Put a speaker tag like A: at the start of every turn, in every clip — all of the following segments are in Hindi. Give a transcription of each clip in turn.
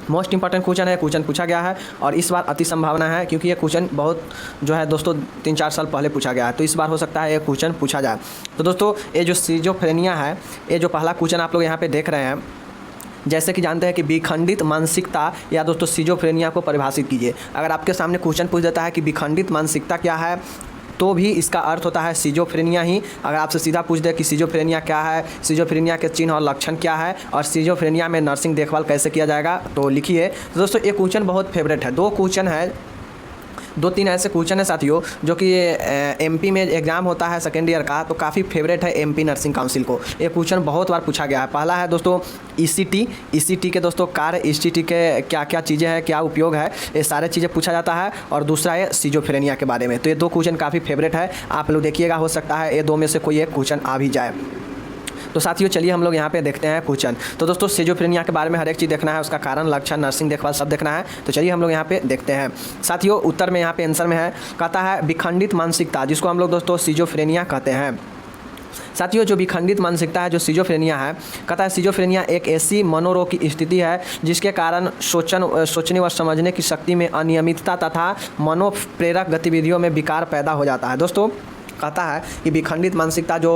A: मोस्ट इंपॉर्टेंट क्वेश्चन है, क्वेश्चन पूछा गया है और इस बार अति संभावना है क्योंकि ये क्वेश्चन बहुत जो है दोस्तों 3-4 साल पहले पूछा गया है, तो इस बार हो सकता है ये क्वेश्चन पूछा जाए। तो दोस्तों ये जो सिजोफ्रेनिया है, ये जो पहला क्वेश्चन आप लोग यहाँ पे देख रहे हैं, जैसे कि जानते हैं कि विखंडित मानसिकता या दोस्तों सिजोफ्रेनिया को परिभाषित कीजिए। अगर आपके सामने क्वेश्चन पूछ देता है कि विखंडित मानसिकता क्या है, तो भी इसका अर्थ होता है सिजोफ्रेनिया ही। अगर आपसे सीधा पूछ दे कि सिजोफ्रेनिया क्या है, सिजोफ्रेनिया के चिन्ह और लक्षण क्या है और सिजोफ्रेनिया में नर्सिंग देखभाल कैसे किया जाएगा, तो लिखिए। तो दोस्तों ये क्वेश्चन बहुत फेवरेट है, 2 क्वेश्चन है, 2-3 ऐसे क्वेश्चन है साथियों जो कि एमपी में एग्जाम होता है सेकेंड ईयर का, तो काफ़ी फेवरेट है एमपी नर्सिंग काउंसिल को। ये क्वेश्चन बहुत बार पूछा गया है। पहला है दोस्तों ईसीटी के दोस्तों कार्य, ईसीटी के क्या क्या चीज़ें हैं, क्या उपयोग है, ये सारे चीज़ें पूछा जाता है। और दूसरा है सिजोफ्रेनिया के बारे में। तो ये 2 क्वेश्चन काफ़ी फेवरेट है, आप लोग देखिएगा, हो सकता है ये 2 में से कोई एक क्वेश्चन आ भी जाए। तो साथियों चलिए हम लोग यहाँ पे देखते हैं क्वेश्चन। तो दोस्तों सिजोफ्रेनिया के बारे में हर एक चीज़ देखना है, उसका कारण, लक्षण, नर्सिंग देखभाल सब देखना है। तो चलिए हम लोग यहाँ पे देखते हैं। साथियों उत्तर में यहाँ पे आंसर में है, कहता है विखंडित मानसिकता, जिसको हम लोग दोस्तों सिजोफ्रेनिया कहते हैं। साथियों जो विखंडित मानसिकता है, जो सिजोफ्रेनिया है, कहता है सिजोफ्रेनिया एक ऐसी मनोरोग की स्थिति है जिसके कारण सोचने व समझने की शक्ति में अनियमितता तथा मनोप्रेरक गतिविधियों में विकार पैदा हो जाता है। दोस्तों कहता है कि विखंडित मानसिकता जो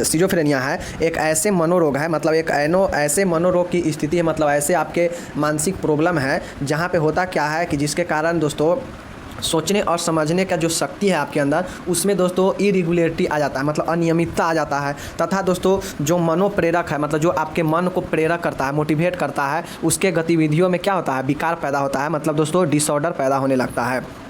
A: सिजोफ्रेनिया है एक ऐसे मनोरोग है, मतलब एक ऐसे मनोरोग की स्थिति है, मतलब ऐसे आपके मानसिक प्रॉब्लम है जहाँ पे होता क्या है कि जिसके कारण दोस्तों सोचने और समझने का जो शक्ति है आपके अंदर, उसमें दोस्तों इरेगुलरिटी आ जाता है, मतलब अनियमितता आ जाता है। तथा दोस्तों जो मनोप्रेरक है, मतलब जो आपके मन को प्रेरक करता है, मोटिवेट करता है, उसके गतिविधियों में क्या होता है, विकार पैदा होता है, मतलब दोस्तों डिसऑर्डर पैदा होने लगता है।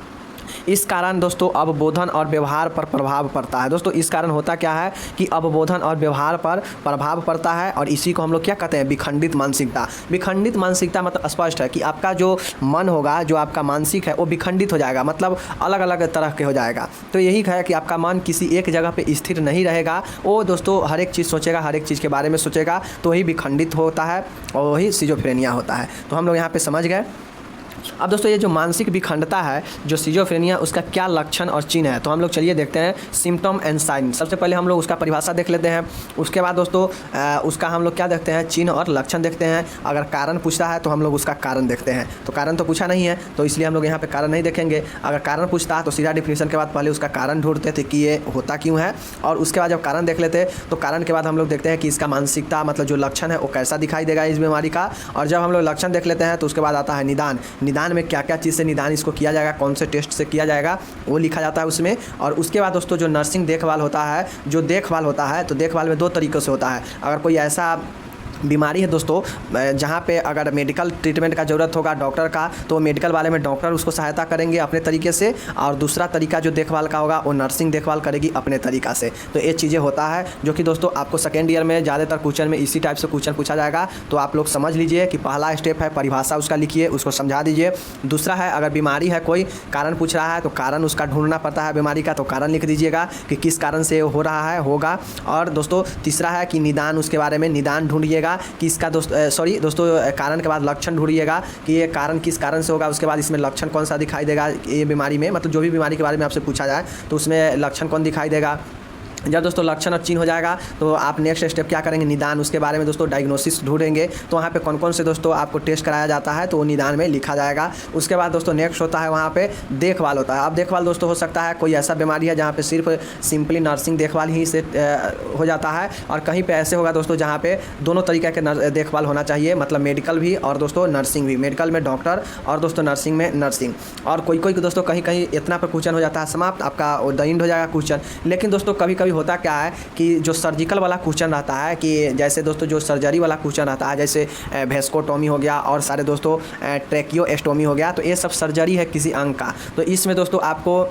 A: इस कारण दोस्तों अवबोधन और व्यवहार पर प्रभाव पड़ता है। दोस्तों इस कारण होता क्या है कि अवबोधन और व्यवहार पर प्रभाव पड़ता है और इसी को हम लोग क्या कहते हैं, विखंडित मानसिकता। विखंडित मानसिकता मतलब स्पष्ट है कि आपका जो मन होगा, जो आपका मानसिक है, वो विखंडित हो जाएगा, मतलब अलग अलग तरह के हो जाएगा। तो यही है कि आपका मन किसी एक जगह पर स्थिर नहीं रहेगा, वो दोस्तों हर एक चीज़ सोचेगा, हर एक चीज़ के बारे में सोचेगा, तो वही विखंडित होता है और वही सिजोफ्रेनिया होता है। तो हम लोग यहाँ पर समझ गए। अब दोस्तों ये जो मानसिक विखंडता है, जो सिजोफ्रेनिया, उसका क्या लक्षण और चिन्ह है, तो हम लोग चलिए देखते हैं सिम्टम एंड साइन। सबसे पहले हम लोग उसका परिभाषा देख लेते हैं, उसके बाद दोस्तों उसका हम लोग क्या देखते हैं, चिन्ह और लक्षण देखते हैं। अगर कारण पूछता है तो हम लोग उसका कारण देखते हैं। तो कारण तो पूछा नहीं है, तो इसलिए हम लोग यहाँ पे कारण नहीं देखेंगे। अगर कारण पूछता है तो सीधा डिफिनेशन के बाद पहले उसका कारण ढूंढते थे कि ये होता क्यों है, और उसके बाद जब कारण देख लेते तो कारण के बाद हम लोग देखते हैं कि इसका मानसिकता, मतलब जो लक्षण है वो कैसा दिखाई देगा इस बीमारी का। और जब हम लोग लक्षण देख लेते हैं तो उसके बाद आता है निदान। निदान में क्या क्या चीज़ से निदान इसको किया जाएगा, कौन से टेस्ट से किया जाएगा, वो लिखा जाता है उसमें। और उसके बाद दोस्तों जो नर्सिंग देखभाल होता है, जो देखभाल होता है, तो देखभाल में 2 तरीक़ों से होता है। अगर कोई ऐसा बीमारी है दोस्तों जहाँ पे अगर मेडिकल ट्रीटमेंट का ज़रूरत होगा डॉक्टर का, तो मेडिकल वाले में डॉक्टर उसको सहायता करेंगे अपने तरीके से, और दूसरा तरीका जो देखभाल का होगा वो नर्सिंग देखभाल करेगी अपने तरीक़ा से। तो ये चीज़ें होता है जो कि दोस्तों आपको सेकेंड ईयर में ज़्यादातर क्वेश्चन में इसी टाइप से क्वेश्चन पूछा जाएगा। तो आप लोग समझ लीजिए कि पहला स्टेप है परिभाषा उसका लिखिए, उसको समझा दीजिए। दूसरा है अगर बीमारी है, कोई कारण पूछ रहा है तो कारण उसका ढूंढना पड़ता है बीमारी का, तो कारण लिख दीजिएगा कि किस कारण से हो रहा है, होगा। और दोस्तों तीसरा है कि निदान, उसके बारे में निदान ढूंढिएगा कि इसका दोस्तों कारण के बाद लक्षण ढूंढिएगा कि ये कारण किस कारण से होगा, उसके बाद इसमें लक्षण कौन सा दिखाई देगा ये बीमारी में, मतलब जो भी बीमारी के बारे में आपसे पूछा जाए तो उसमें लक्षण कौन दिखाई देगा। जब दोस्तों लक्षण और चिन्ह हो जाएगा तो आप नेक्स्ट स्टेप क्या करेंगे, निदान, उसके बारे में दोस्तों डायग्नोसिस ढूंढेंगे। तो वहाँ पे कौन कौन से दोस्तों आपको टेस्ट कराया जाता है तो वो निदान में लिखा जाएगा। उसके बाद दोस्तों नेक्स्ट होता है वहाँ पे देखभाल होता है। अब देखभाल दोस्तों हो सकता है कोई ऐसा बीमारी है जहाँ पे सिर्फ सिंपली नर्सिंग देखभाल ही से हो जाता है, और कहीं पर ऐसे होगा दोस्तों जहाँ पे दोनों तरीके के देखभाल होना चाहिए, मतलब मेडिकल भी और दोस्तों नर्सिंग भी। मेडिकल में डॉक्टर और दोस्तों नर्सिंग में नर्सिंग। और कोई कोई दोस्तों कहीं कहीं इतना पर क्वेश्चन हो जाता है समाप्त, आपका द एंड हो जाएगा क्वेश्चन। लेकिन दोस्तों कभी कभी होता क्या है कि जो सर्जिकल वाला क्वेश्चन रहता है, कि जैसे दोस्तों जो सर्जरी वाला क्वेश्चन रहता है, जैसे वेस्कोटोमी हो गया और सारे दोस्तों ट्रेकियोस्टोमी हो गया, तो ये सब सर्जरी है किसी अंग का। तो इसमें दोस्तों आपको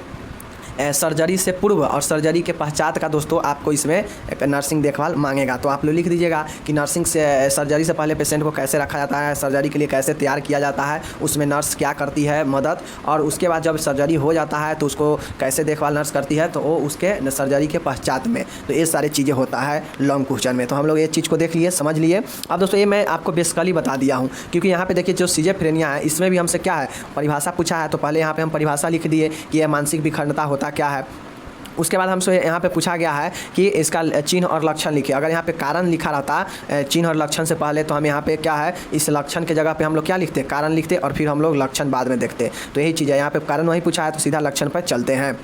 A: सर्जरी से पूर्व और सर्जरी के पश्चात का दोस्तों आपको इसमें एक नर्सिंग देखभाल मांगेगा। तो आप लोग लिख दीजिएगा कि नर्सिंग से सर्जरी से पहले पेशेंट को कैसे रखा जाता है, सर्जरी के लिए कैसे तैयार किया जाता है, उसमें नर्स क्या करती है मदद, और उसके बाद जब सर्जरी हो जाता है तो उसको कैसे देखभाल नर्स करती है, तो वो उसके सर्जरी के पश्चात में। तो ये सारी चीज़ें होता है लॉन्ग क्वेश्चन में। तो हम लोग ये चीज़ को देख लिए, समझ लिए। अब दोस्तों ये मैं आपको बेसिकली बता दिया हूँ, क्योंकि यहाँ पे देखिए जो सिजोफ्रेनिया है इसमें भी हमसे क्या है परिभाषा पूछा है, तो पहले यहाँ पे हम परिभाषा लिख दिए कि यह मानसिक विखंडता होता क्या है। उसके बाद हमसे यहाँ पे पूछा गया है कि इसका चिन्ह और लक्षण लिखिए। अगर यहाँ पे कारण लिखा रहता चिन्ह और लक्षण से पहले, तो हम यहाँ पे क्या है, इस लक्षण के जगह पे हम लोग क्या लिखते, कारण लिखते, और फिर हम लोग लक्षण बाद में देखते। तो यही चीज़ है, यहाँ पे कारण वही पूछा है तो सीधा लक्षण पर चलते हैं।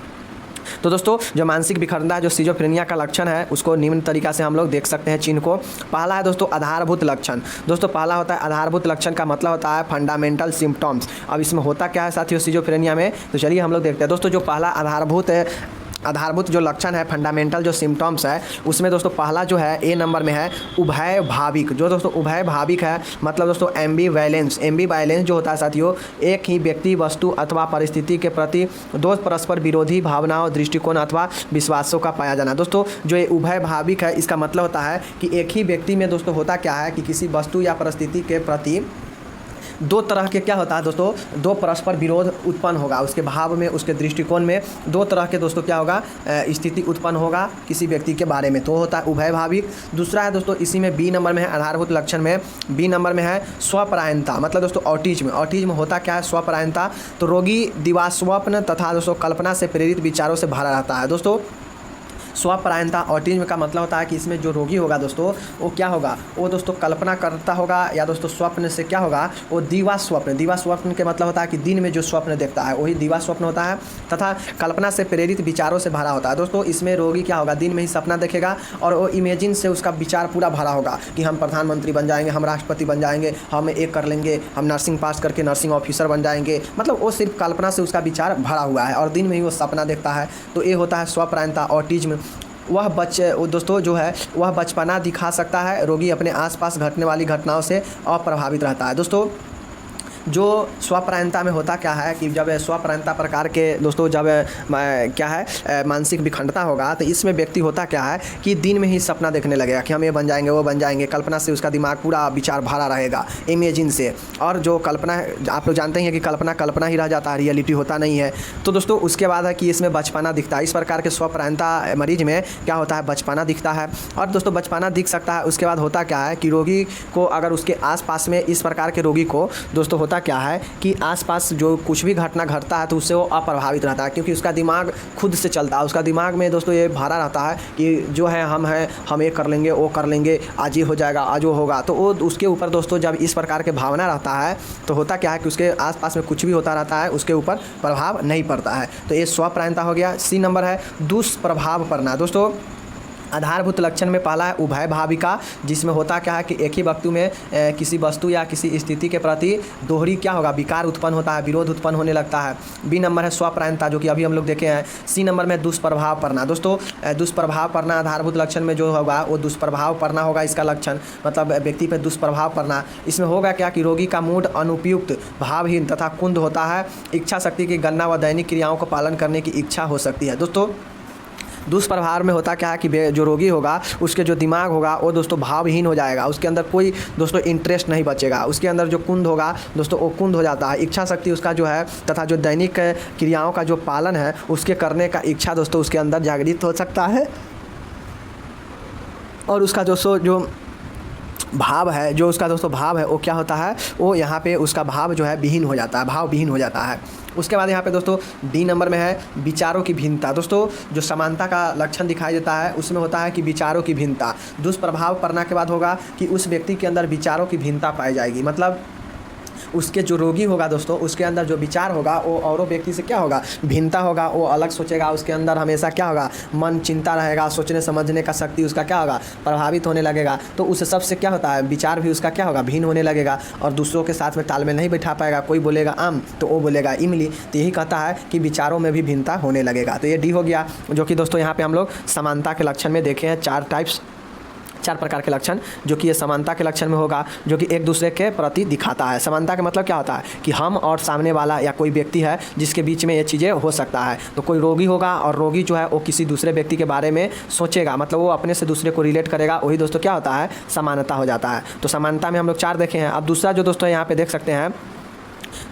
A: तो दोस्तों जो मानसिक विखंडता जो सिजोफ्रेनिया का लक्षण है उसको निम्न तरीका से हम लोग देख सकते हैं चिन्ह को। पहला है दोस्तों आधारभूत लक्षण। दोस्तों पहला होता है आधारभूत लक्षण का मतलब होता है फंडामेंटल सिम्टम्स। अब इसमें होता क्या है साथियों सिजोफ्रेनिया में, तो चलिए हम लोग देखते हैं। दोस्तों जो पहला आधारभूत जो लक्षण है, फंडामेंटल जो सिम्टम्स है, उसमें दोस्तों पहला जो है ए नंबर में है उभय भाविक। जो दोस्तों उभय भाविक है मतलब दोस्तों एम्बीवैलेंस जो होता है साथियों, एक ही व्यक्ति वस्तु अथवा परिस्थिति के प्रति दो परस्पर विरोधी भावनाओं, दृष्टिकोण अथवा विश्वासों का पाया जाना। दोस्तों जो ये उभय भाविक है इसका मतलब होता है कि एक ही व्यक्ति में दोस्तों होता क्या है कि किसी वस्तु या परिस्थिति के प्रति दो तरह के क्या होता है दोस्तों, दो परस्पर विरोध उत्पन्न होगा, उसके भाव में, उसके दृष्टिकोण में दो तरह के दोस्तों क्या होगा, स्थिति उत्पन्न होगा किसी व्यक्ति के बारे में, तो होता है उभय भाविक। दूसरा है दोस्तों इसी में बी नंबर में है, आधारभूत लक्षण में बी नंबर में है स्वपरायणता। मतलब दोस्तों ऑटिज्म होता क्या है, स्वपरायणता। तो रोगी दिवास्वप्न तथा दोस्तों कल्पना से प्रेरित विचारों से भरा रहता है। दोस्तों स्वपरायणता ऑटिज्म का मतलब होता है कि इसमें जो रोगी होगा दोस्तों वो क्या होगा, वो दोस्तों कल्पना करता होगा या दोस्तों स्वप्न से क्या होगा, वो दीवा स्वप्न के मतलब होता है कि दिन में जो स्वप्न देखता है वही दीवा स्वप्न होता है, तथा कल्पना से प्रेरित विचारों से भरा होता है। दोस्तों इसमें रोगी क्या होगा, दिन में ही सपना देखेगा और वो इमेजिन से उसका विचार पूरा भरा होगा कि हम प्रधानमंत्री बन जाएंगे, हम राष्ट्रपति बन जाएंगे, हम एक कर लेंगे, हम नर्सिंग पास करके नर्सिंग ऑफिसर बन जाएंगे। मतलब वो सिर्फ कल्पना से उसका विचार भरा हुआ है और दिन में ही वो सपना देखता है। तो ये होता है स्वपरायणता ऑटिज्म। दोस्तों जो है वह बचपना दिखा सकता है, रोगी अपने आसपास घटने वाली घटनाओं से अप्रभावित रहता है। दोस्तों जो स्वपरायणता में होता क्या है कि जब स्वपरायणता प्रकार के दोस्तों जब क्या है मानसिक विखंडता होगा तो इसमें व्यक्ति होता क्या है कि दिन में ही सपना देखने लगेगा कि हम ये बन जाएंगे, वो बन जाएंगे, कल्पना से उसका दिमाग पूरा विचार भरा रहेगा इमेजिन से। और जो कल्पना आप लोग जानते हैं कि कल्पना ही रह जाता है, रियलिटी होता नहीं है। तो दोस्तों उसके बाद है कि इसमें बचपना दिखता है। इस प्रकार के स्वपरायणता मरीज में क्या होता है, बचपना दिखता है। और दोस्तों बचपना दिख सकता है। उसके बाद होता क्या है कि रोगी को अगर उसके आसपास में इस प्रकार के रोगी को दोस्तों होता क्या है कि आसपास जो कुछ भी घटना घटता है तो उससे वो अप्रभावित रहता है, क्योंकि उसका दिमाग खुद से चलता है। उसका दिमाग में दोस्तों ये भरा रहता है कि जो है हम ये कर लेंगे, वो कर लेंगे, आज ये हो जाएगा, आज वो होगा। तो वो उसके ऊपर दोस्तों जब इस प्रकार के भावना रहता है तो होता क्या है कि उसके आसपास में कुछ भी होता रहता है, उसके ऊपर प्रभाव नहीं पड़ता है। तो ये स्वपरायणता हो गया। सी नंबर है दुष्प्रभाव पड़ना। दोस्तों आधारभूत लक्षण में पहला है उभय भाविका, जिसमें होता क्या है कि एक ही वस्तु में किसी वस्तु या किसी स्थिति के प्रति दोहरी क्या होगा, विकार उत्पन्न होता है, विरोध उत्पन्न होने लगता है। बी नंबर है स्वपरायणता जो कि अभी हम लोग देखे हैं। सी नंबर में दुष्प्रभाव पड़ना। दोस्तों दुष्प्रभाव पड़ना आधारभूत लक्षण में जो होगा वो दुष्प्रभाव पड़ना होगा इसका लक्षण, मतलब व्यक्ति पर दुष्प्रभाव पड़ना। इसमें होगा क्या कि रोगी का मूड अनुपयुक्त, भावहीन तथा कुंद होता है। इच्छा शक्ति की गणना व दैनिक क्रियाओं को पालन करने की इच्छा हो सकती है। दोस्तों दुष्प्रभाव में होता क्या है कि जो रोगी होगा उसके जो दिमाग होगा वो दोस्तों भावहीन हो जाएगा, उसके अंदर कोई दोस्तों इंटरेस्ट नहीं बचेगा, उसके अंदर जो कुंद होगा दोस्तों वो कुंद हो जाता है। इच्छा शक्ति उसका जो है तथा जो दैनिक क्रियाओं का जो पालन है उसके करने का इच्छा दोस्तों उसके अंदर जागृत हो सकता है। और उसका दोस्तों जो भाव है, जो उसका दोस्तों भाव है वो क्या होता है, वो यहाँ पे उसका भाव जो है विहीन हो जाता है, भाव विहीन हो जाता है। उसके बाद यहाँ पे दोस्तों डी नंबर में है विचारों की भिन्नता। दोस्तों जो समानता का लक्षण दिखाई देता है उसमें होता है कि विचारों की भिन्नता। दुष्प्रभाव पड़ने के बाद होगा कि उस व्यक्ति के अंदर विचारों की भिन्नता पाई जाएगी, मतलब उसके जो रोगी होगा दोस्तों उसके अंदर जो विचार होगा वो औरों व्यक्ति से क्या होगा, भिन्नता होगा, वो अलग सोचेगा, उसके अंदर हमेशा क्या होगा, मन चिंता रहेगा, सोचने समझने का शक्ति उसका क्या होगा, प्रभावित होने लगेगा। तो उस सबसे क्या होता है, विचार भी उसका क्या होगा, भिन्न होने लगेगा और दूसरों के साथ में तालमेल नहीं बैठा पाएगा। कोई बोलेगा आम तो वो बोलेगा इमली। तो यही कहता है कि विचारों में भी भिन्नता होने लगेगा। तो ये डी हो गया, जो कि दोस्तों यहाँ पे हम लोग समानता के लक्षण में देखे हैं चार प्रकार के लक्षण, जो कि ये समानता के लक्षण में होगा, जो कि एक दूसरे के प्रति दिखाता है। समानता का मतलब क्या होता है कि हम और सामने वाला या कोई व्यक्ति है जिसके बीच में ये चीज़ें हो सकता है। तो कोई रोगी होगा और रोगी जो है वो किसी दूसरे व्यक्ति के बारे में सोचेगा, मतलब वो अपने से दूसरे को रिलेट करेगा, वही दोस्तों क्या होता है, समानता हो जाता है। तो समानता में हम लोग 4 देखे हैं। अब दूसरा जो दोस्तों यहाँ पे देख सकते हैं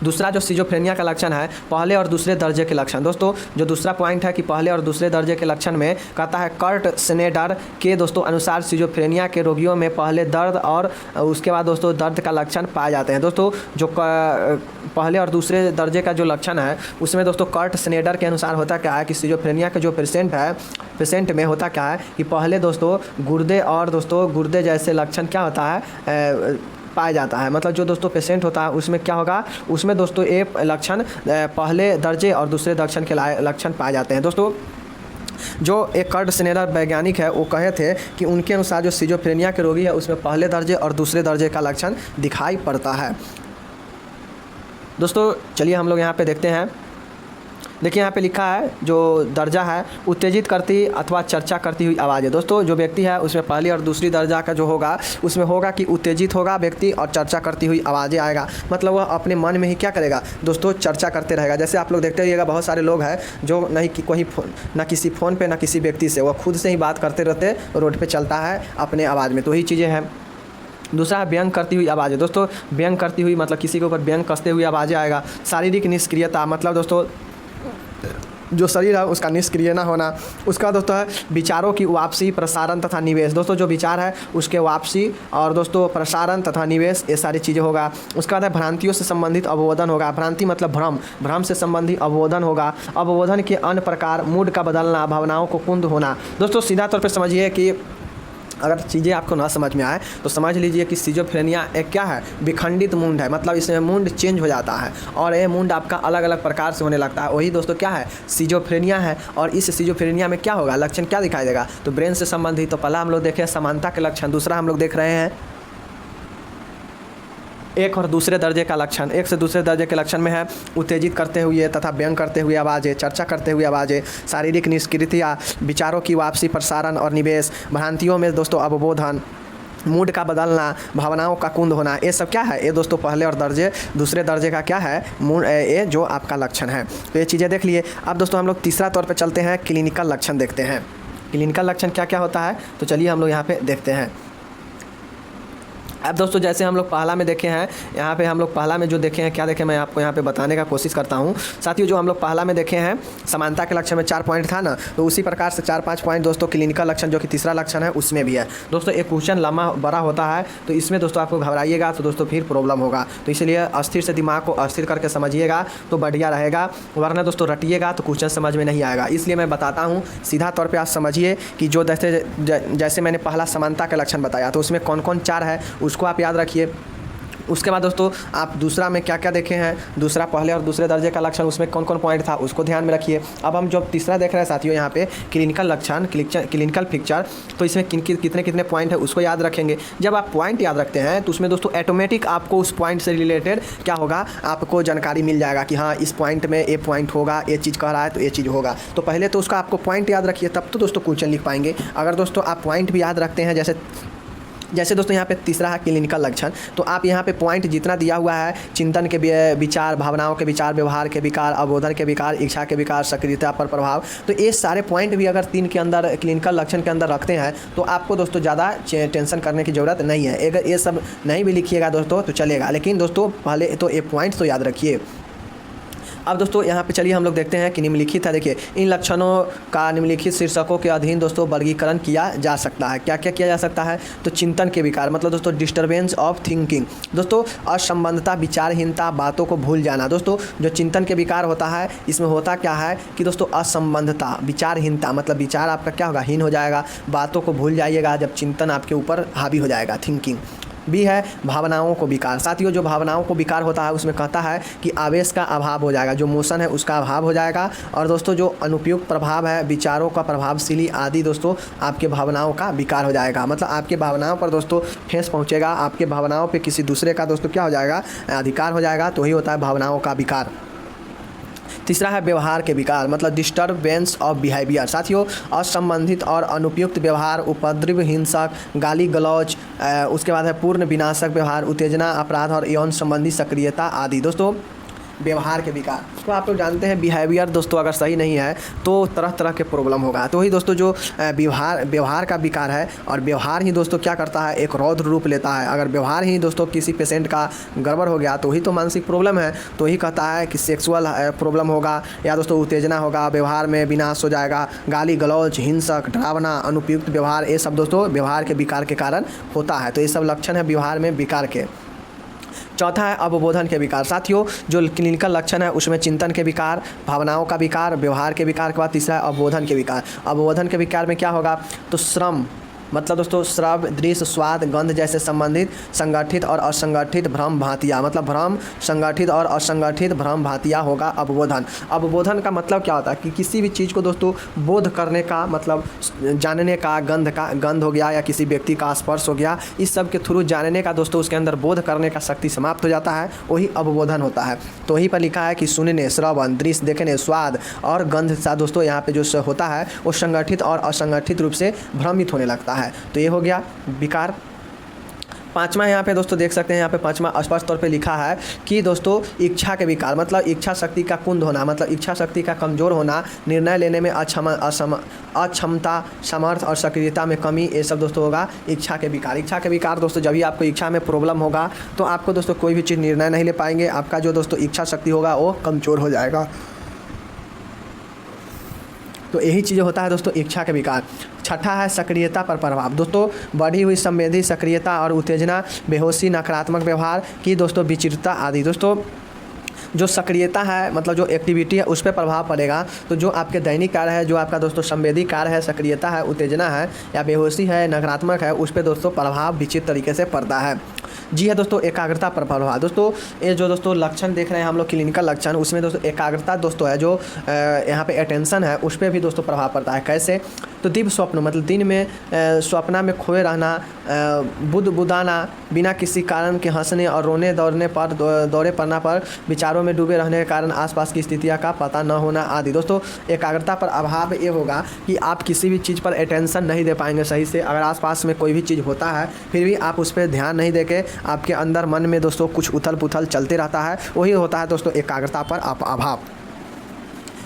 A: दूसरा जो सिजोफ्रेनिया का लक्षण है, पहले और दूसरे दर्जे के लक्षण। दोस्तों जो दूसरा पॉइंट है कि पहले और दूसरे दर्जे के लक्षण में कहता है कर्ट स्नेडर के दोस्तों अनुसार सिजोफ्रेनिया के रोगियों में पहले दर्द और उसके बाद दोस्तों दर्द का लक्षण पाए जाते हैं। दोस्तों जो पहले और दूसरे दर्जे का जो लक्षण है उसमें दोस्तों कर्ट स्नेडर के अनुसार होता क्या है कि सिजोफ्रेनिया के जो पेशेंट में होता क्या है कि पहले दोस्तों गुर्दे और दोस्तों गुर्दे जैसे लक्षण क्या होता है पाया जाता है। मतलब जो दोस्तों पेशेंट होता है उसमें क्या होगा, उसमें दोस्तों ये लक्षण पहले दर्जे और दूसरे दर्जन के लक्षण पाए जाते हैं। दोस्तों जो एक कर्ट स्नेडर वैज्ञानिक है वो कहे थे कि उनके अनुसार जो सिजोफ्रेनिया के रोगी है उसमें पहले दर्जे और दूसरे दर्जे का लक्षण दिखाई पड़ता है। दोस्तों चलिए हम लोग यहाँ पे देखते हैं। देखिए यहाँ पे लिखा है जो दर्जा है उत्तेजित करती अथवा चर्चा करती हुई आवाज़ है। दोस्तों जो व्यक्ति है उसमें पहली और दूसरी दर्जा का जो होगा उसमें होगा कि उत्तेजित होगा व्यक्ति और चर्चा करती हुई आवाज़ें आएगा। मतलब वह अपने मन में ही क्या करेगा दोस्तों, चर्चा करते रहेगा। जैसे आप लोग देखते रहिएगा बहुत सारे लोग हैं जो नहीं कि कोई ना किसी फ़ोन पर ना किसी व्यक्ति से, वह खुद से ही बात करते रहते रोड पर चलता है अपने आवाज़ में। तो वही चीज़ें हैं। दूसरा है व्यंग करती हुई आवाज़ें। दोस्तों व्यंग करती हुई मतलब किसी के ऊपर व्यंग कसते हुए आवाज़ें आएगा। शारीरिक निष्क्रियता मतलब दोस्तों जो शरीर है उसका निष्क्रिय ना होना। उसका दोस्तों है विचारों की वापसी, प्रसारण तथा निवेश। दोस्तों जो विचार है उसके वापसी और दोस्तों प्रसारण तथा निवेश ये सारी चीज़ें होगा। उसका बाद है भ्रांतियों से संबंधित अवबोधन होगा। भ्रांति मतलब भ्रम से संबंधित अवबोधन होगा। अवबोधन के अन्य प्रकार मूड का बदलना, भावनाओं को कुंद होना। दोस्तों सीधा तौर पर समझिए कि अगर चीज़ें आपको ना समझ में आए तो समझ लीजिए कि सिजोफ्रेनिया एक क्या है, विखंडित मूड है। मतलब इसमें मूड चेंज हो जाता है और ये मूड आपका अलग अलग प्रकार से होने लगता है। वही दोस्तों क्या है, सिजोफ्रेनिया है। और इस सिजोफ्रेनिया में क्या होगा, लक्षण क्या दिखाई देगा, तो ब्रेन से संबंधित। तो पहला हम लोग देखे समानता के लक्षण, दूसरा हम लोग देख रहे हैं एक और दूसरे दर्जे का लक्षण। एक से दूसरे दर्जे के लक्षण में है उत्तेजित करते हुए तथा व्यंग करते हुए आवाज़ें, चर्चा करते हुए आवाज़ें, शारीरिक निष्क्रियता, विचारों की वापसी, प्रसारण और निवेश, भ्रांतियों में दोस्तों अवबोधन, मूड का बदलना, भावनाओं का कुंद होना। ये सब क्या है, ये दोस्तों पहले और दूसरे दर्जे का क्या है मूड, ये जो आपका लक्षण है। तो ये चीज़ें देख लिए। अब दोस्तों हम लोग तीसरा तौर पे चलते हैं, क्लिनिकल लक्षण देखते हैं। क्लिनिकल लक्षण क्या क्या होता है, तो चलिए हम लोग यहाँ पे देखते हैं। अब दोस्तों जैसे हम लोग पहला में देखे हैं, यहाँ पे हम लोग पहला में जो देखे हैं, क्या देखे मैं आपको यहाँ पे बताने का कोशिश करता हूँ। साथियों जो हम लोग पहला में देखे हैं समानता के लक्षण में 4 पॉइंट था ना, तो उसी प्रकार से 4-5 पॉइंट दोस्तों क्लिनिकल लक्षण जो कि तीसरा लक्षण है उसमें भी है। दोस्तों एक क्वेश्चन लंबा बड़ा होता है तो इसमें दोस्तों आपको घबराइएगा तो दोस्तों फिर प्रॉब्लम होगा। तो इसलिए अस्थिर से दिमाग को अस्थिर करके समझिएगा तो बढ़िया रहेगा, वरना दोस्तों रटिएगा तो क्वेश्चन समझ में नहीं आएगा। इसलिए मैं बताता हूँ सीधा तौर पर आप समझिए कि जो जैसे मैंने पहला समानता के लक्षण बताया तो उसमें कौन कौन 4 है उसको आप याद रखिए। उसके बाद दोस्तों आप दूसरा में क्या क्या देखे हैं, दूसरा पहले और दूसरे दर्जे का लक्षण उसमें कौन कौन पॉइंट था उसको ध्यान में रखिए। अब हम जो तीसरा देख रहे हैं साथियों यहाँ पे क्लिनिकल लक्षण, क्लिनिकल पिक्चर, तो इसमें कितने कितने पॉइंट है उसको याद रखेंगे। जब आप पॉइंट याद रखते हैं तो उसमें दोस्तों ऑटोमेटिक आपको उस पॉइंट से रिलेटेड क्या होगा, आपको जानकारी मिल जाएगा कि हाँ इस पॉइंट में ये पॉइंट होगा, ये चीज़ कह रहा है तो ये चीज़ होगा। तो पहले तो उसका आपको पॉइंट याद रखिए तब तो दोस्तों क्वेश्चन लिख पाएंगे। अगर दोस्तों आप पॉइंट भी याद रखते हैं, जैसे दोस्तों यहाँ पे तीसरा है क्लिनिकल लक्षण, तो आप यहाँ पे पॉइंट जितना दिया हुआ है चिंतन के विचार, भावनाओं के विचार, व्यवहार के विकार, अवबोधन के विकार, इच्छा के विकार, सक्रियता पर प्रभाव, तो ये सारे पॉइंट भी अगर 3 के अंदर क्लिनिकल लक्षण के अंदर रखते हैं तो आपको दोस्तों ज़्यादा टेंशन करने की ज़रूरत नहीं है। अगर ये सब नहीं भी लिखिएगा दोस्तों तो चलेगा, लेकिन दोस्तों पहले तो ये पॉइंट तो याद रखिए। अब दोस्तों यहाँ पे चलिए हम लोग देखते हैं कि निम्नलिखित है। देखिए इन लक्षणों का निम्नलिखित शीर्षकों के अधीन दोस्तों वर्गीकरण किया जा सकता है। क्या क्या किया जा सकता है, तो चिंतन के विकार मतलब दोस्तों डिस्टर्बेंस ऑफ थिंकिंग, दोस्तों असंबंधता, विचारहीनता, बातों को भूल जाना। दोस्तों जो चिंतन के विकार होता है इसमें होता क्या है कि दोस्तों असंबंधता, विचारहीनता मतलब विचार आपका क्या होगा, हीन हो जाएगा, बातों को भूल जाइएगा जब चिंतन आपके ऊपर हावी हो जाएगा, थिंकिंग। भी है भावनाओं को विकार। साथियों जो भावनाओं को विकार होता है उसमें कहता है कि आवेश का अभाव हो जाएगा, जो मोशन है उसका अभाव हो जाएगा। और दोस्तों जो अनुपयुक्त प्रभाव है, विचारों का प्रभावशीली आदि दोस्तों आपके भावनाओं का विकार हो जाएगा। मतलब आपके भावनाओं पर दोस्तों ठेस पहुंचेगा, आपके भावनाओं पे किसी दूसरे का दोस्तों क्या हो जाएगा, अधिकार हो जाएगा। तो वही होता है भावनाओं का विकार। तीसरा है व्यवहार के विकार मतलब डिस्टर्बेंस ऑफ बिहेवियर। साथियों असंबंधित और अनुपयुक्त व्यवहार, उपद्रव, हिंसक, गाली गलौज, उसके बाद है पूर्ण विनाशक व्यवहार, उत्तेजना, अपराध और यौन संबंधी सक्रियता आदि। दोस्तों व्यवहार के विकार। तो आप लोग जानते हैं बिहेवियर दोस्तों अगर सही नहीं है तो तरह तरह के प्रॉब्लम होगा। तो वही दोस्तों जो व्यवहार का विकार है, और व्यवहार ही दोस्तों क्या करता है, एक रौद्र रूप लेता है। अगर व्यवहार ही दोस्तों किसी पेशेंट का गड़बड़ हो गया तो वही तो मानसिक प्रॉब्लम है। तो वही कहता है कि सेक्सुअल प्रॉब्लम होगा, या दोस्तों उत्तेजना होगा, व्यवहार में विनाश हो जाएगा, गाली गलौज, हिंसक, डरावना, अनुपयुक्त व्यवहार, ये सब दोस्तों व्यवहार के विकार के कारण होता है। तो ये सब लक्षण है व्यवहार में विकार के। चौथा है अवबोधन के विकार। साथियों जो क्लिनिकल लक्षण है उसमें चिंतन के विकार, भावनाओं का विकार, व्यवहार के विकार के बाद तीसरा है अवबोधन के विकार। अवबोधन के विकार में क्या होगा, तो श्रम मतलब दोस्तों श्रव, दृश्य, स्वाद, गंध जैसे संबंधित संगठित और असंगठित भ्रम भांतियाँ, मतलब भ्रम, संगठित और असंगठित भ्रम भांतियाँ होगा अवबोधन। अवबोधन का मतलब क्या होता है कि किसी भी चीज़ को दोस्तों बोध करने का, मतलब जानने का, गंध हो गया या किसी व्यक्ति का स्पर्श हो गया, इस सब के थ्रू जानने का दोस्तों उसके अंदर बोध करने का शक्ति समाप्त हो जाता है, वही अवबोधन होता है। तो वहीं पर लिखा है कि सुनने, श्रवण, दृश्य देखने, स्वाद और गंध सा दोस्तों यहाँ पे जो होता है वो संगठित और असंगठित रूप से भ्रमित होने लगता है। तो ये हो गया विकार। पांचवा यहाँ पे दोस्तों देख सकते हैं, यहाँ पे पांचवा स्पष्ट तौर पे लिखा है कि दोस्तों इच्छा के विकार, मतलब इच्छा शक्ति का कुंद होना, मतलब इच्छा शक्ति का कमज़ोर होना, निर्णय लेने में अक्षमता, सामर्थ्य और सक्रियता में कमी, ये सब दोस्तों होगा इच्छा के विकार। इच्छा के विकार दोस्तों जब भी आपको इच्छा में प्रॉब्लम होगा तो आपको दोस्तों कोई भी चीज़ निर्णय नहीं ले पाएंगे, आपका जो दोस्तों इच्छा शक्ति होगा वो कमज़ोर हो जाएगा। तो यही चीज़ होता है दोस्तों इच्छा के विकार। छठा है सक्रियता पर प्रभाव। दोस्तों बढ़ी हुई संवेदी सक्रियता और उत्तेजना, बेहोशी, नकारात्मक व्यवहार की दोस्तों विचित्रता आदि। दोस्तों जो सक्रियता है, मतलब जो एक्टिविटी है उस पर प्रभाव पड़ेगा। तो जो आपके दैनिक कार्य है, जो आपका दोस्तों संवेदी कार्य है, सक्रियता है, उत्तेजना है या बेहोशी है, नकारात्मक है, उस पर दोस्तों प्रभाव विचित्र तरीके से पड़ता है। जी है दोस्तों एकाग्रता पर प्रभाव। दोस्तों ये जो दोस्तों लक्षण देख रहे हैं हम लोग क्लिनिकल लक्षण, उसमें दोस्तों एकाग्रता दोस्तों है, जो यहाँ पे अटेंशन है उस पर भी दोस्तों प्रभाव पड़ता है। कैसे, तो दिव्य स्वप्न, मतलब दिन में स्वप्ना में खोए रहना, बुदाना, बिना किसी कारण के हंसने और रोने दौरे पड़ना पर, विचारों में डूबे रहने के कारण आसपास की स्थितियों का पता न होना आदि। दोस्तों एकाग्रता पर अभाव ये होगा कि आप किसी भी चीज़ पर अटेंशन नहीं दे पाएंगे सही से। अगर आसपास में कोई भी चीज़ होता है फिर भी आप उस पर ध्यान नहीं देके आपके अंदर मन में दोस्तों कुछ उथल पुथल चलते रहता है, वही होता है दोस्तों एकाग्रता पर अभाव।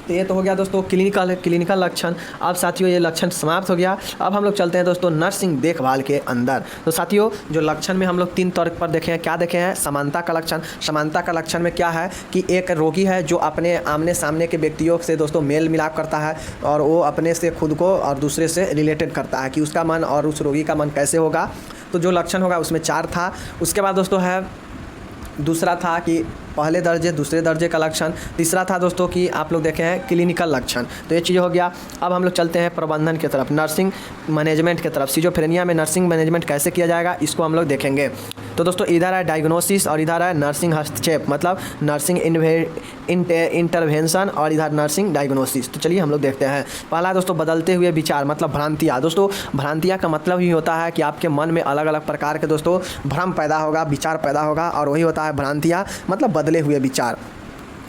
A: तो ये तो हो गया दोस्तों क्लिनिकल लक्षण। अब साथियों ये लक्षण समाप्त हो गया। अब हम लोग चलते हैं दोस्तों नर्सिंग देखभाल के अंदर। तो साथियों जो लक्षण में हम लोग 3 तौर पर देखे हैं, क्या देखे हैं, समानता का लक्षण। समानता का लक्षण में क्या है कि एक रोगी है जो अपने आमने सामने के व्यक्तियों से दोस्तों मेल मिलाप करता है और वो अपने से खुद को और दूसरे से रिलेटेड करता है कि उसका मन और उस रोगी का मन कैसे होगा। तो जो लक्षण होगा उसमें 4 था। उसके बाद दोस्तों है दूसरा था कि पहले दर्जे दूसरे दर्जे का लक्षण। तीसरा था दोस्तों कि आप लोग देखे हैं क्लिनिकल लक्षण। तो ये चीज़ हो गया। अब हम लोग चलते हैं प्रबंधन की तरफ, नर्सिंग मैनेजमेंट की तरफ। सिजोफ्रेनिया में नर्सिंग मैनेजमेंट कैसे किया जाएगा इसको हम लोग देखेंगे। तो दोस्तों इधर है डायग्नोसिस और इधर है नर्सिंग हस्तक्षेप, मतलब नर्सिंग इंटरवेंशन और इधर नर्सिंग डायग्नोसिस। तो चलिए हम लोग देखते हैं। पहला दोस्तों बदलते हुए विचार, मतलब भ्रांतियाँ। दोस्तों भ्रांतियाँ का मतलब ही होता है कि आपके मन में अलग अलग प्रकार के दोस्तों भ्रम पैदा होगा, विचार पैदा होगा, और वही होता है भ्रांतियाँ, मतलब बदले हुए विचार।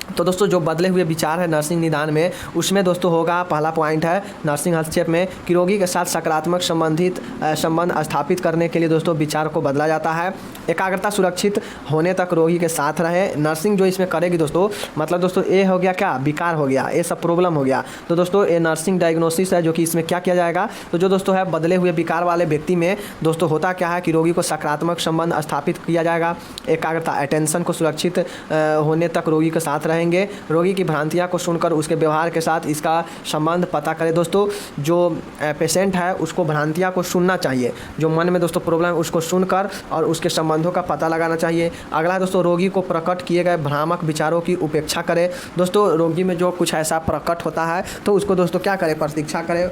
A: तो दोस्तों जो बदले हुए विचार है नर्सिंग निदान में, उसमें दोस्तों होगा, पहला पॉइंट है नर्सिंग हस्तक्षेप में कि रोगी के साथ सकारात्मक संबंध स्थापित करने के लिए दोस्तों विचार को बदला जाता है। एकाग्रता सुरक्षित होने तक रोगी के साथ रहे। नर्सिंग जो इसमें करेगी दोस्तों, मतलब दोस्तों ये हो गया क्या, विकार हो गया, ये सब प्रॉब्लम हो गया। तो दोस्तों ये नर्सिंग डायग्नोसिस है जो कि इसमें क्या किया जाएगा, तो जो दोस्तों है बदले हुए विकार वाले व्यक्ति में दोस्तों होता क्या है कि रोगी को सकारात्मक संबंध स्थापित किया जाएगा। एकाग्रता अटेंशन को सुरक्षित होने तक रोगी के साथ रहेंगे। रोगी की भ्रांतियां को सुनकर उसके व्यवहार के साथ इसका संबंध पता करें। दोस्तों जो पेशेंट है उसको भ्रांतियां को सुनना चाहिए, जो मन में दोस्तों प्रॉब्लम है उसको सुनकर और उसके संबंधों का पता लगाना चाहिए। अगला दोस्तों रोगी को प्रकट किए गए भ्रामक विचारों की उपेक्षा करें। दोस्तों रोगी में जो कुछ ऐसा प्रकट होता है तो उसको दोस्तों क्या करें, प्रतीक्षा करें।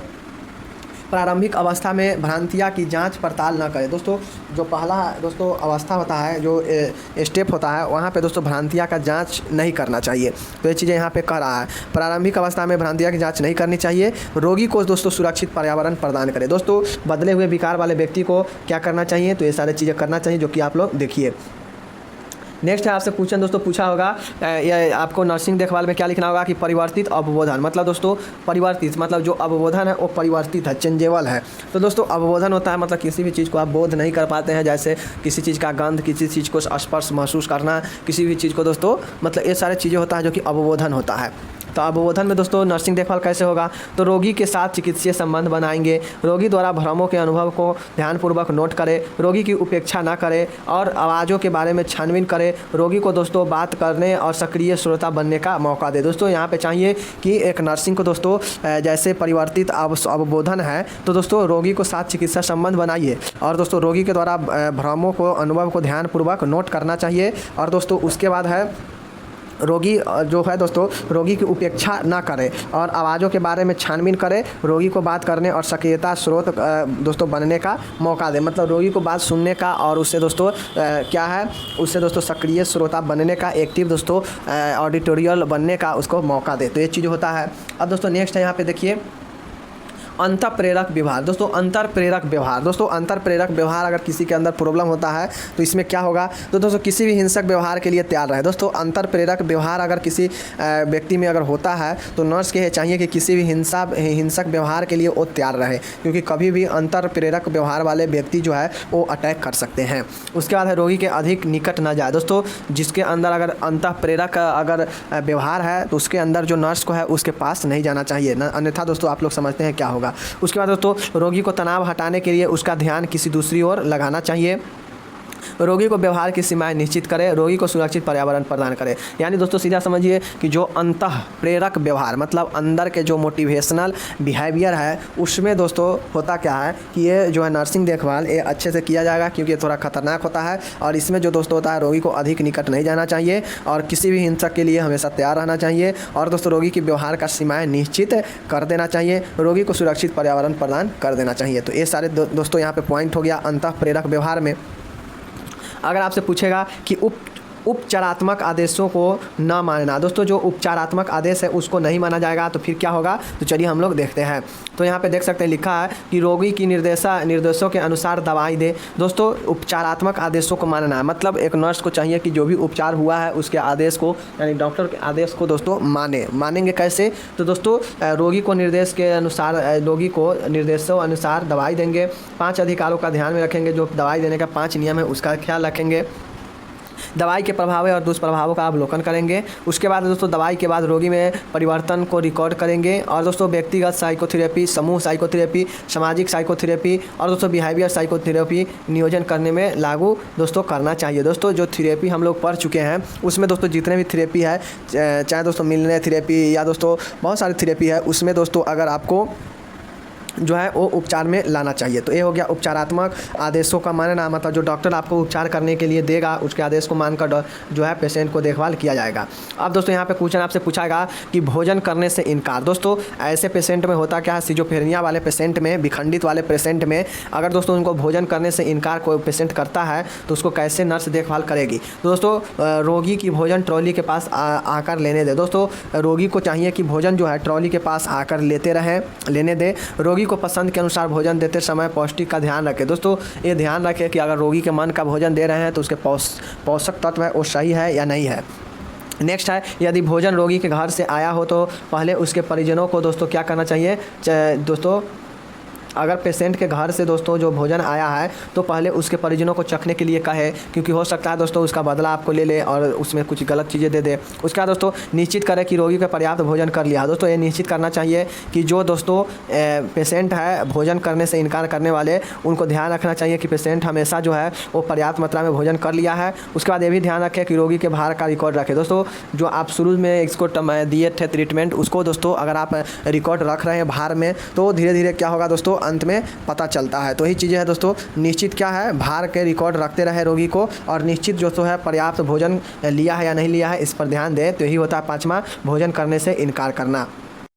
A: प्रारंभिक अवस्था में भ्रांतियाँ की जांच पड़ताल न करें। दोस्तों जो पहला दोस्तों अवस्था होता है, जो स्टेप होता है, वहाँ पे दोस्तों भ्रांतियाँ का जांच नहीं करना चाहिए। तो ये चीज़ें यहाँ पे कह रहा है, प्रारंभिक अवस्था में भ्रांतियाँ की जांच नहीं करनी चाहिए। रोगी को दोस्तों सुरक्षित पर्यावरण प्रदान करें। दोस्तों बदले हुए विकार वाले व्यक्ति को क्या करना चाहिए, तो ये सारी चीज़ें करना चाहिए जो कि आप लोग देखिए। नेक्स्ट है आपसे क्वेश्चन दोस्तों पूछा होगा, ये आपको नर्सिंग देखभाल में क्या लिखना होगा कि परिवर्तित अवबोधन, मतलब दोस्तों परिवर्तित मतलब जो अवबोधन है वो परिवर्तित है, चेंजेबल है। तो दोस्तों अवबोधन होता है मतलब किसी भी चीज़ को आप बोध नहीं कर पाते हैं, जैसे किसी चीज़ का गंध, किसी चीज़ को स्पर्श महसूस करना, किसी भी चीज़ को दोस्तों मतलब ये सारे चीज़ें होता है जो कि अवबोधन होता है। तो अवबोधन में दोस्तों नर्सिंग देखभाल कैसे होगा, तो रोगी के साथ चिकित्सीय संबंध बनाएंगे, रोगी द्वारा भ्रमों के अनुभव को ध्यानपूर्वक नोट करें, रोगी की उपेक्षा ना करें और आवाज़ों के बारे में छानबीन करें, रोगी को दोस्तों बात करने और सक्रिय श्रोता बनने का मौका दे। दोस्तों यहाँ पे चाहिए कि एक नर्सिंग को दोस्तों जैसे परिवर्तित अवबोधन है तो दोस्तों रोगी को साथ चिकित्सा संबंध बनाइए और दोस्तों रोगी के द्वारा भ्रमों को अनुभव को ध्यानपूर्वक नोट करना चाहिए और दोस्तों उसके बाद है रोगी जो है दोस्तों रोगी की उपेक्षा ना करें और आवाज़ों के बारे में छानबीन करें, रोगी को बात करने और सक्रियता स्रोत दोस्तों बनने का मौका दें, मतलब रोगी को बात सुनने का और उससे दोस्तों क्या है उससे दोस्तों सक्रिय श्रोता बनने का, एक्टिव दोस्तों ऑडिटोरियल बनने का उसको मौका दे। तो ये चीज़ होता है। अब दोस्तों नेक्स्ट है यहाँ पे देखिए अंतर प्रेरक व्यवहार। दोस्तों अंतर प्रेरक व्यवहार, दोस्तों अंतर प्रेरक व्यवहार अगर किसी के अंदर प्रॉब्लम होता है तो इसमें क्या होगा, तो दोस्तों किसी भी हिंसक व्यवहार के लिए तैयार रहे। दोस्तों अंतर प्रेरक व्यवहार अगर किसी व्यक्ति में अगर होता है तो नर्स के चाहिए कि किसी भी हिंसक व्यवहार के लिए वो तैयार रहे, क्योंकि कभी भी अंतर प्रेरक व्यवहार वाले व्यक्ति जो है वो अटैक कर सकते हैं। उसके बाद है रोगी के अधिक निकट न जाए। दोस्तों जिसके अंदर अगर अंतर प्रेरक अगर व्यवहार है तो उसके अंदर जो नर्स को है उसके पास नहीं जाना चाहिए, अन्यथा दोस्तों आप लोग समझते हैं क्या होगा। उसके बाद दोस्तों रोगी को तनाव हटाने के लिए उसका ध्यान किसी दूसरी ओर लगाना चाहिए, रोगी को व्यवहार की सीमाएं निश्चित करें, रोगी को सुरक्षित पर्यावरण प्रदान करें। यानी दोस्तों सीधा समझिए कि जो अंतः प्रेरक व्यवहार मतलब अंदर के जो मोटिवेशनल बिहेवियर है उसमें दोस्तों होता क्या है कि ये जो है नर्सिंग देखभाल ये अच्छे से किया जाएगा, क्योंकि ये थोड़ा खतरनाक होता है और इसमें जो दोस्तों होता है रोगी को अधिक निकट नहीं जाना चाहिए और किसी भी हिंसक के लिए हमेशा तैयार रहना चाहिए और दोस्तों रोगी की व्यवहार का सीमाएँ निश्चित कर देना चाहिए, रोगी को सुरक्षित पर्यावरण प्रदान कर देना चाहिए। तो ये सारे दोस्तों यहाँ पर पॉइंट हो गया अंतः प्रेरक व्यवहार में। अगर आपसे पूछेगा कि उपचारात्मक आदेशों को न मानना, दोस्तों जो उपचारात्मक आदेश है उसको नहीं माना जाएगा तो फिर क्या होगा, तो चलिए हम लोग देखते हैं। तो यहाँ पे देख सकते हैं लिखा है कि रोगी की निर्देशों के अनुसार दवाई दे। दोस्तों उपचारात्मक आदेशों को मानना है मतलब एक नर्स को चाहिए कि जो भी उपचार हुआ है उसके आदेश को यानी डॉक्टर के आदेश को दोस्तों मानेंगे कैसे, तो दोस्तों रोगी को निर्देश के अनुसार रोगी को निर्देशों अनुसार दवाई देंगे, 5 अधिकारों का ध्यान में रखेंगे, जो दवाई देने का 5 नियम है उसका ख्याल रखेंगे, दवाई के प्रभाव और दुष्प्रभावों का अवलोकन करेंगे। उसके बाद दोस्तों दवाई के बाद रोगी में परिवर्तन को रिकॉर्ड करेंगे और दोस्तों व्यक्तिगत साइकोथेरेपी, समूह साइकोथेरेपी, सामाजिक साइकोथेरेपी और दोस्तों बिहेवियर साइकोथेरेपी नियोजन करने में लागू दोस्तों करना चाहिए। दोस्तों जो थेरेपी हम लोग पढ़ चुके हैं उसमें दोस्तों जितने भी थेरेपी है चाहे दोस्तों मिलने थेरेपी या दोस्तों बहुत सारी थेरेपी है उसमें दोस्तों अगर आपको जो है वो उपचार में लाना चाहिए। तो ये हो गया उपचारात्मक आदेशों का मानना, मतलब जो डॉक्टर आपको उपचार करने के लिए देगा उसके आदेश को मानकर जो है पेशेंट को देखभाल किया जाएगा। अब दोस्तों यहाँ पे क्वेश्चन आपसे पूछाएगा कि भोजन करने से इनकार। दोस्तों ऐसे पेशेंट में होता क्या है, सिजोफ्रेनिया वाले पेशेंट में, विखंडित वाले पेशेंट में अगर दोस्तों उनको भोजन करने से इनकार कोई पेशेंट करता है तो उसको कैसे नर्स देखभाल करेगी। तो दोस्तों रोगी की भोजन ट्रॉली के पास आकर लेने दे। दोस्तों रोगी को चाहिए कि भोजन जो है ट्रॉली के पास आकर लेने दे। रोगी को पसंद के अनुसार भोजन देते समय पौष्टिक का ध्यान रखें। दोस्तों ये ध्यान रखें कि अगर रोगी के मन का भोजन दे रहे हैं तो उसके पोषक तत्व है वो सही है या नहीं है। नेक्स्ट है यदि भोजन रोगी के घर से आया हो तो पहले उसके परिजनों को दोस्तों क्या करना चाहिए, दोस्तों अगर पेशेंट के घर से दोस्तों जो भोजन आया है तो पहले उसके परिजनों को चखने के लिए कहे, क्योंकि हो सकता है दोस्तों उसका बदला आपको ले ले और उसमें कुछ गलत चीज़ें दे दे। उसके बाद दोस्तों निश्चित करें कि रोगी का पर्याप्त भोजन कर लिया। दोस्तों ये निश्चित करना चाहिए कि जो दोस्तों पेशेंट है भोजन करने से इनकार करने वाले उनको ध्यान रखना चाहिए कि पेशेंट हमेशा जो है वो पर्याप्त मात्रा में भोजन कर लिया है। उसके बाद ये भी ध्यान रखें कि रोगी के भार का रिकॉर्ड रखें। दोस्तों जो आप शुरू में इसको दिए थे ट्रीटमेंट उसको दोस्तों अगर आप रिकॉर्ड रख रहे हैं भार में तो धीरे धीरे क्या होगा दोस्तों अंत में पता चलता है। तो यही चीज़ें हैं दोस्तों, निश्चित क्या है भार के रिकॉर्ड रखते रहे रोगी को और निश्चित दोस्तों है पर्याप्त भोजन लिया है या नहीं लिया है इस पर ध्यान दें। तो यही होता है 5वां भोजन करने से इनकार करना।